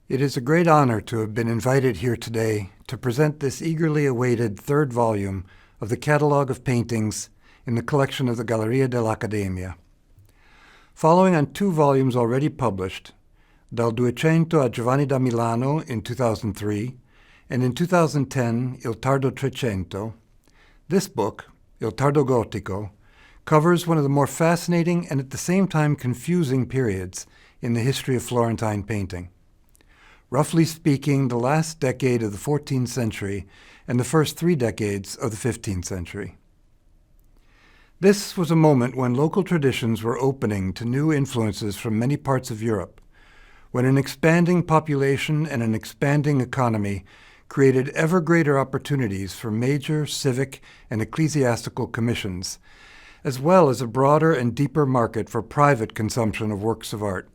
It is a great honor to have been invited here today to present this eagerly awaited third volume of the Catalogue of Paintings in the collection of the Galleria dell'Accademia. Following on two volumes already published, Dal Duecento a Giovanni da Milano in 2003, and in 2010, Il Tardo Trecento, this book, Il Tardo Gotico, covers one of the more fascinating and at the same time confusing periods in the history of Florentine painting. Roughly speaking, the last decade of the 14th century and the first 3 decades of the 15th century. This was a moment when local traditions were opening to new influences from many parts of Europe, when an expanding population and an expanding economy created ever greater opportunities for major civic and ecclesiastical commissions, as well as a broader and deeper market for private consumption of works of art.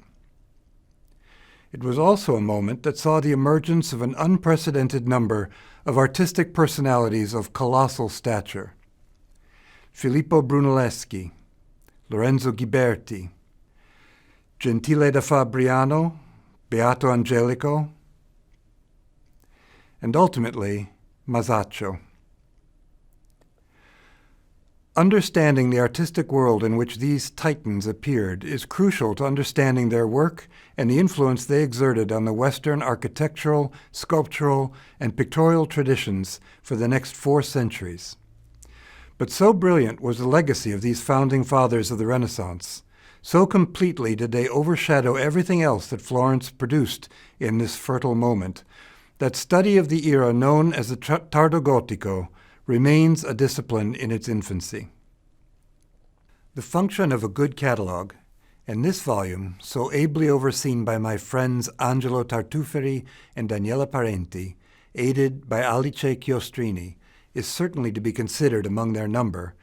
It was also a moment that saw the emergence of an unprecedented number of artistic personalities of colossal stature. Filippo Brunelleschi, Lorenzo Ghiberti, Gentile da Fabriano, Beato Angelico, and ultimately, Masaccio. Understanding the artistic world in which these titans appeared is crucial to understanding their work and the influence they exerted on the Western architectural, sculptural, and pictorial traditions for the next 4 centuries. But so brilliant was the legacy of these founding fathers of the Renaissance, so completely did they overshadow everything else that Florence produced in this fertile moment, that study of the era known as the Tardo Gotico remains a discipline in its infancy. The function of a good catalogue, and this volume, so ably overseen by my friends Angelo Tartuferi and Daniela Parenti, aided by Alice Chiostrini, is certainly to be considered among their number,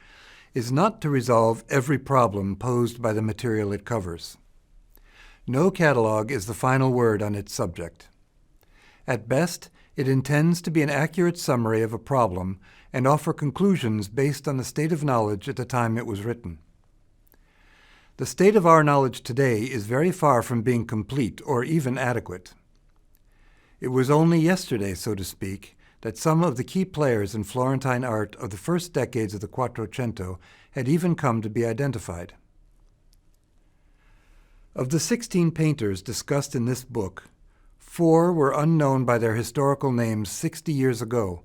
is not to resolve every problem posed by the material it covers. No catalogue is the final word on its subject. At best, it intends to be an accurate summary of a problem and offer conclusions based on the state of knowledge at the time it was written. The state of our knowledge today is very far from being complete or even adequate. It was only yesterday, so to speak, that some of the key players in Florentine art of the first decades of the Quattrocento had even come to be identified. Of the 16 painters discussed in this book, 4 were unknown by their historical names 60 years ago,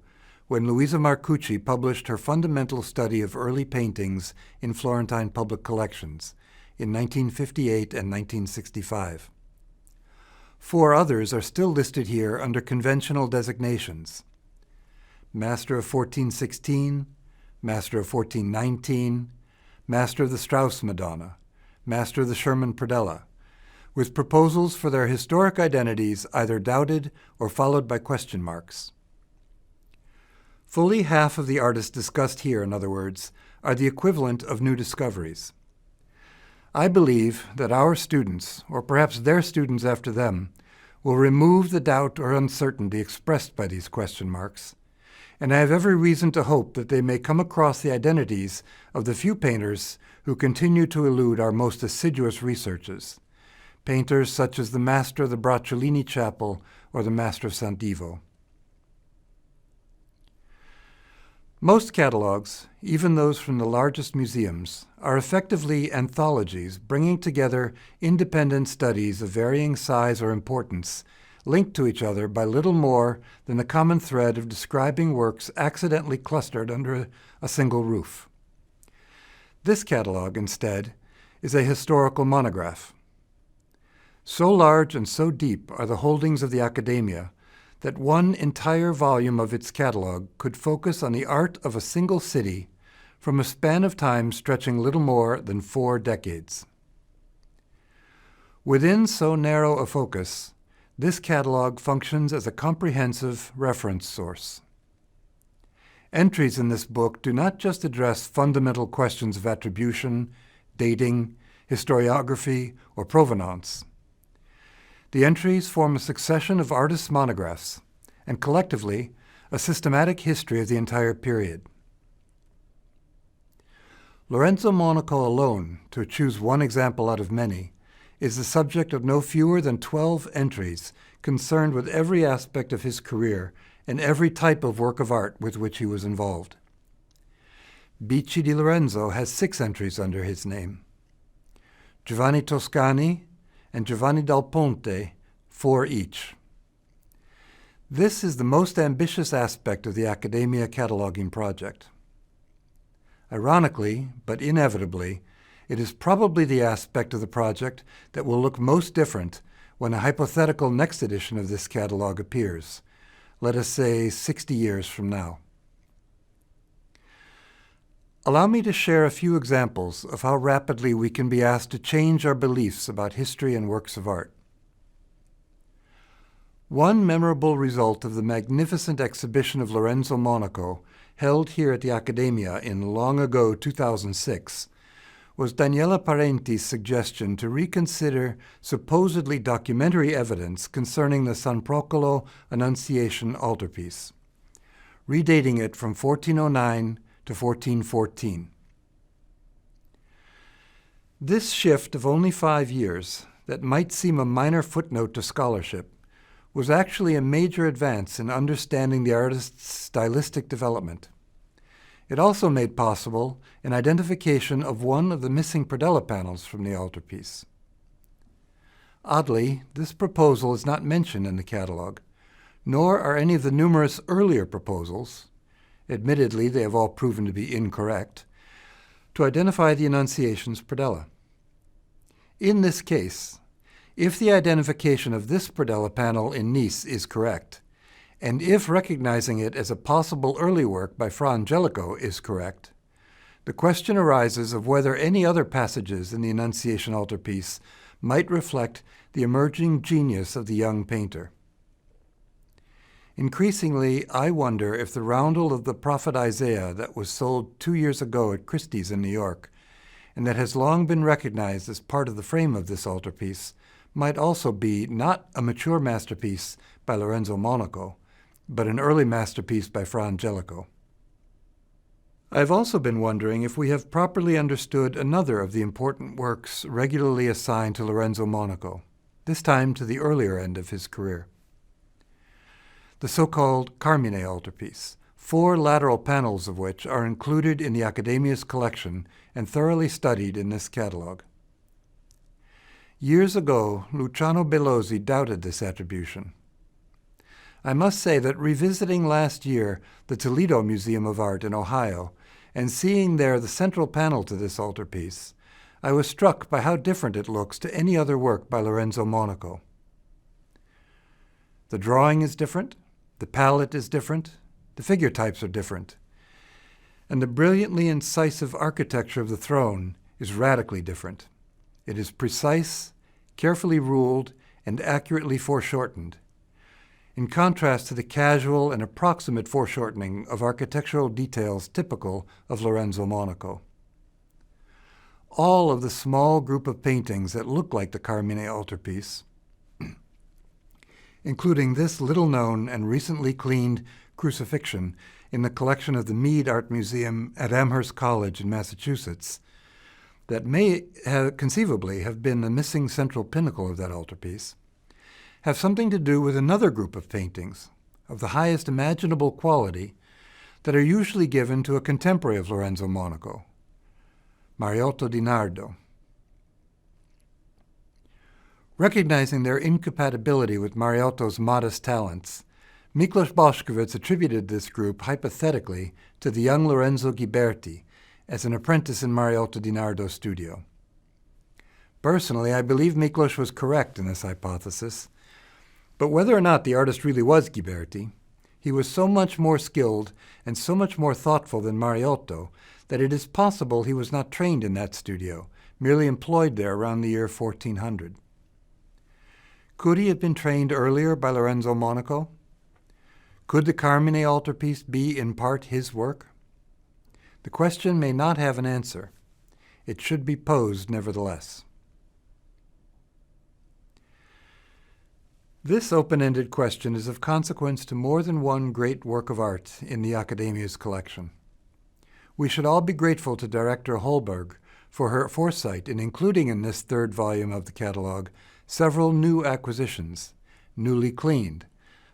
when Luisa Marcucci published her fundamental study of early paintings in Florentine public collections in 1958 and 1965. 4 others are still listed here under conventional designations: Master of 1416, Master of 1419, Master of the Strauss Madonna, Master of the Sherman Predella, with proposals for their historic identities either doubted or followed by question marks. Fully half of the artists discussed here, in other words, are the equivalent of new discoveries. I believe that our students, or perhaps their students after them, will remove the doubt or uncertainty expressed by these question marks, and I have every reason to hope that they may come across the identities of the few painters who continue to elude our most assiduous researches, painters such as the Master of the Bracciolini Chapel or the Master of St. Ivo. Most catalogues, even those from the largest museums, are effectively anthologies bringing together independent studies of varying size or importance, linked to each other by little more than the common thread of describing works accidentally clustered under a single roof. This catalogue, instead, is a historical monograph. So large and so deep are the holdings of the Accademia that one entire volume of its catalogue could focus on the art of a single city from a span of time stretching little more than 4 decades. Within so narrow a focus, this catalogue functions as a comprehensive reference source. Entries in this book do not just address fundamental questions of attribution, dating, historiography, or provenance. The entries form a succession of artists' monographs, and collectively, a systematic history of the entire period. Lorenzo Monaco alone, to choose one example out of many, is the subject of no fewer than 12 entries concerned with every aspect of his career and every type of work of art with which he was involved. Bicci di Lorenzo has 6 entries under his name. Giovanni Toscani and Giovanni dal Ponte, 4 each. This is the most ambitious aspect of the Accademia cataloging project. Ironically, but inevitably, it is probably the aspect of the project that will look most different when a hypothetical next edition of this catalog appears, let us say 60 years from now. Allow me to share a few examples of how rapidly we can be asked to change our beliefs about history and works of art. One memorable result of the magnificent exhibition of Lorenzo Monaco, held here at the Accademia in long ago 2006, was Daniela Parenti's suggestion to reconsider supposedly documentary evidence concerning the San Procolo Annunciation altarpiece, redating it from 1409 to 1414. This shift of only 5 years, that might seem a minor footnote to scholarship, was actually a major advance in understanding the artist's stylistic development. It also made possible an identification of one of the missing predella panels from the altarpiece. Oddly, this proposal is not mentioned in the catalog, nor are any of the numerous earlier proposals, admittedly they have all proven to be incorrect, to identify the Annunciation's predella. In this case, if the identification of this predella panel in Nice is correct, and if recognizing it as a possible early work by Fra Angelico is correct, the question arises of whether any other passages in the Annunciation altarpiece might reflect the emerging genius of the young painter. Increasingly, I wonder if the roundel of the prophet Isaiah that was sold 2 years ago at Christie's in New York, and that has long been recognized as part of the frame of this altarpiece, might also be not a mature masterpiece by Lorenzo Monaco, but an early masterpiece by Fra Angelico. I have also been wondering if we have properly understood another of the important works regularly assigned to Lorenzo Monaco, this time to the earlier end of his career. The so-called Carmine altarpiece, 4 lateral panels of which are included in the Accademia's collection and thoroughly studied in this catalog. Years ago, Luciano Bellosi doubted this attribution. I must say that revisiting last year the Toledo Museum of Art in Ohio and seeing there the central panel to this altarpiece, I was struck by how different it looks to any other work by Lorenzo Monaco. The drawing is different, the palette is different, the figure types are different, and the brilliantly incisive architecture of the throne is radically different. It is precise, carefully ruled, and accurately foreshortened, in contrast to the casual and approximate foreshortening of architectural details typical of Lorenzo Monaco. All of the small group of paintings that look like the Carmine altarpiece, including this little-known and recently cleaned crucifixion in the collection of the Mead Art Museum at Amherst College in Massachusetts, that may conceivably have been the missing central pinnacle of that altarpiece, have something to do with another group of paintings of the highest imaginable quality that are usually given to a contemporary of Lorenzo Monaco, Marielto Dinardo. Recognizing their incompatibility with Marielto's modest talents, Miklos Bošković attributed this group hypothetically to the young Lorenzo Ghiberti as an apprentice in Marielto Dinardo's studio. Personally, I believe Miklos was correct in this hypothesis, but whether or not the artist really was Ghiberti, he was so much more skilled and so much more thoughtful than Marielto that it is possible he was not trained in that studio, merely employed there around the year 1400. Could he have been trained earlier by Lorenzo Monaco? Could the Carmine altarpiece be in part his work? The question may not have an answer. It should be posed nevertheless. This open-ended question is of consequence to more than one great work of art in the Accademia's collection. We should all be grateful to Director Holberg for her foresight in including in this 3rd volume of the catalog several new acquisitions, newly cleaned.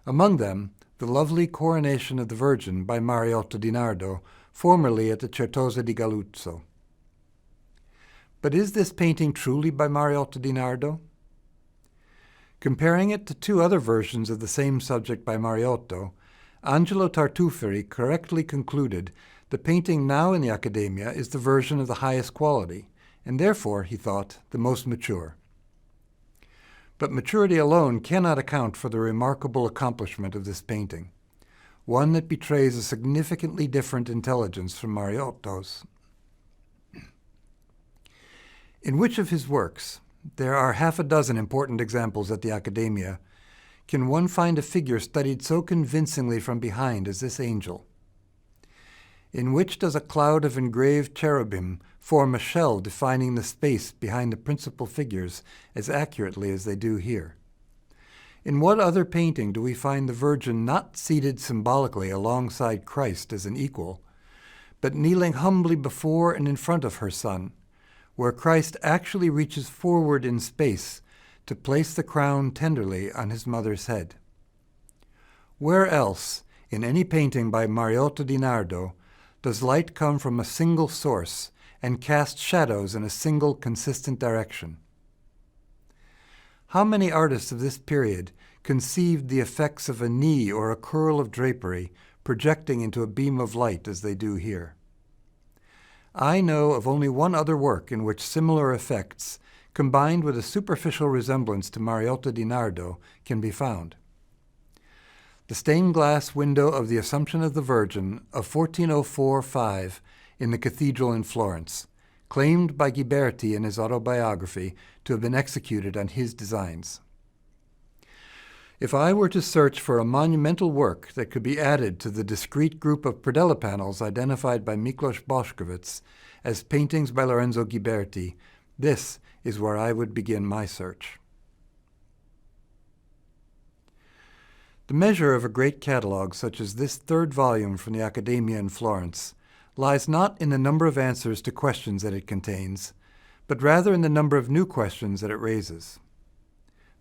Among them, the lovely Coronation of the Virgin by Marielto Dinardo, formerly at the Certosa di Galluzzo. But is this painting truly by Marielto Dinardo? Comparing it to two other versions of the same subject by Marielto, Angelo Tartuferi correctly concluded the painting now in the Accademia is the version of the highest quality, and therefore, he thought, the most mature. But maturity alone cannot account for the remarkable accomplishment of this painting, one that betrays a significantly different intelligence from Marielto's. In which of his works, there are half a dozen important examples at the Accademia, can one find a figure studied so convincingly from behind as this angel? In which does a cloud of engraved cherubim form a shell defining the space behind the principal figures as accurately as they do here? In what other painting do we find the Virgin not seated symbolically alongside Christ as an equal, but kneeling humbly before and in front of her Son, where Christ actually reaches forward in space to place the crown tenderly on his mother's head? Where else, in any painting by Marielto Dinardo, does light come from a single source and cast shadows in a single consistent direction? How many artists of this period conceived the effects of a knee or a curl of drapery projecting into a beam of light as they do here? I know of only one other work in which similar effects, combined with a superficial resemblance to Marielto Dinardo, can be found. The stained glass window of the Assumption of the Virgin of 1404-5 in the cathedral in Florence, claimed by Ghiberti in his autobiography to have been executed on his designs. If I were to search for a monumental work that could be added to the discrete group of predella panels identified by Miklos Bošković as paintings by Lorenzo Ghiberti, this is where I would begin my search. The measure of a great catalogue such as this third volume from the Accademia in Florence lies not in the number of answers to questions that it contains, but rather in the number of new questions that it raises.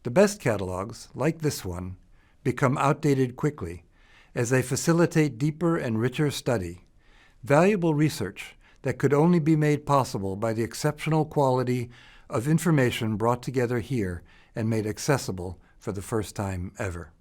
The best catalogues, like this one, become outdated quickly, as they facilitate deeper and richer study, valuable research that could only be made possible by the exceptional quality of information brought together here and made accessible for the first time ever.